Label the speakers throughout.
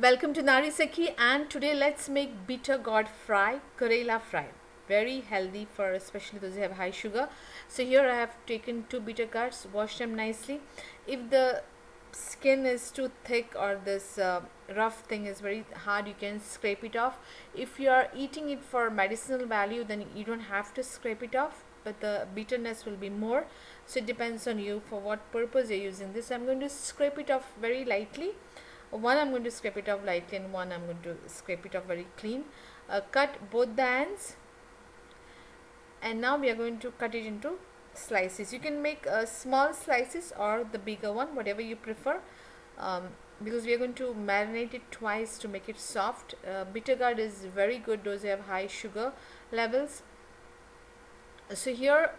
Speaker 1: Welcome to Nari Seki, and today let's make bitter gourd fry, Karela fry. Very healthy for especially those who have high sugar. So here I have taken 2 bitter gourds, washed them nicely. If the skin is too thick or this rough thing is very hard, you can scrape it off. If you are eating it for medicinal value, then you don't have to scrape it off, but the bitterness will be more. So it depends on you for what purpose you're using this. I'm going to scrape it off very lightly. One I'm going to scrape it off lightly, and one I'm going to scrape it off very clean. Cut both the ends, and now we are going to cut it into slices. You can make small slices or the bigger one, whatever you prefer, because we are going to marinate it twice to make it soft. Bitter gourd is very good those who have high sugar levels. So here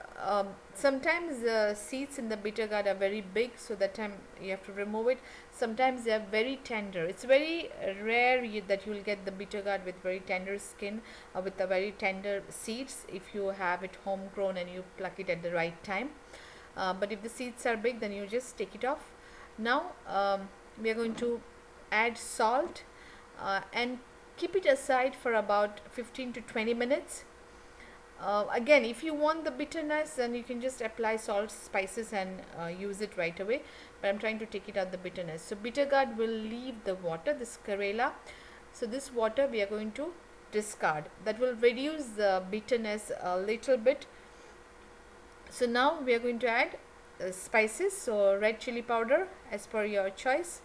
Speaker 1: sometimes the seeds in the bitter gourd are very big, so that time you have to remove it. Sometimes they are very tender. It's very rare that you will get the bitter gourd with very tender skin or with the very tender seeds if you have it homegrown and you pluck it at the right time. But if the seeds are big, then you just take it off. Now we are going to add salt and keep it aside for about 15 to 20 minutes. Again, if you want the bitterness, then you can just apply salt, spices, and use it right away. But I'm trying to take it out the bitterness. So bitter gourd will leave the water, this Karela. So this water we are going to discard. That will reduce the bitterness a little bit. So now we are going to add spices. So red chili powder as per your choice,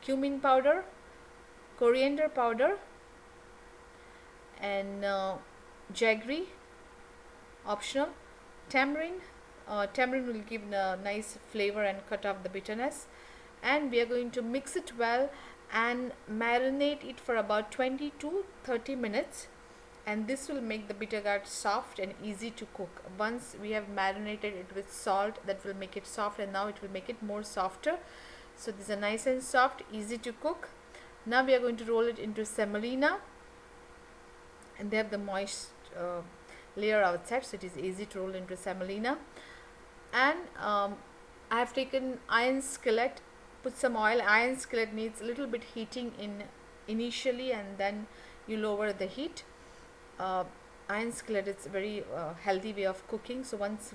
Speaker 1: cumin powder, coriander powder, and jaggery, optional, tamarind. Tamarind will give a nice flavor and cut off the bitterness, and we are going to mix it well and marinate it for about 20 to 30 minutes, and this will make the bitter gourd soft and easy to cook. Once we have marinated it with salt, that will make it soft, and now it will make it more softer. So this is a nice and soft, easy to cook. Now we are going to roll it into semolina, and they have the moist layer outside, so it is easy to roll into semolina. And I have taken iron skillet, put some oil. Iron skillet needs a little bit heating initially, and then you lower the heat. Iron skillet is a very healthy way of cooking. So once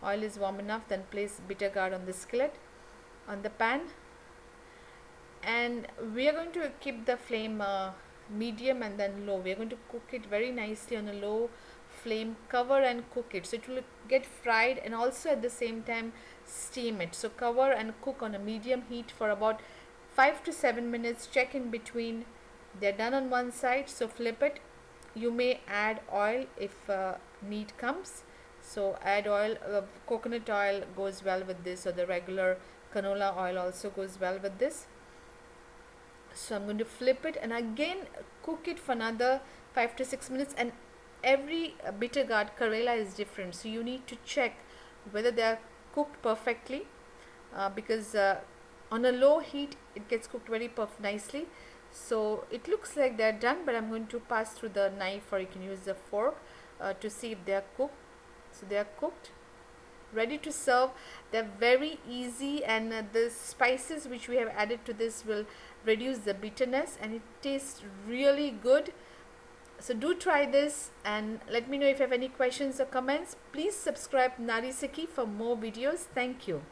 Speaker 1: oil is warm enough, then place bitter gourd on the skillet, on the pan, and we are going to keep the flame medium and then low. We are going to cook it very nicely on a low flame, cover and cook it, so it will get fried, and also at the same time steam it. So cover and cook on a medium heat for about 5 to 7 minutes. Check in between. They're done on one side, so flip it. You may add oil if need comes, so add oil. Coconut oil goes well with this, or the regular canola oil also goes well with this. So I'm going to flip it and again cook it for another 5 to 6 minutes. And every bitter gourd Karela is different, so you need to check whether they are cooked perfectly, because on a low heat it gets cooked very nicely. So it looks like they're done, but I'm going to pass through the knife, or you can use the fork to see if they are cooked. So they are cooked, ready to serve. They're very easy, and the spices which we have added to this will reduce the bitterness, and it tastes really good. So do try this, and let me know if you have any questions or comments. Please subscribe Nari Seki for more videos. Thank you.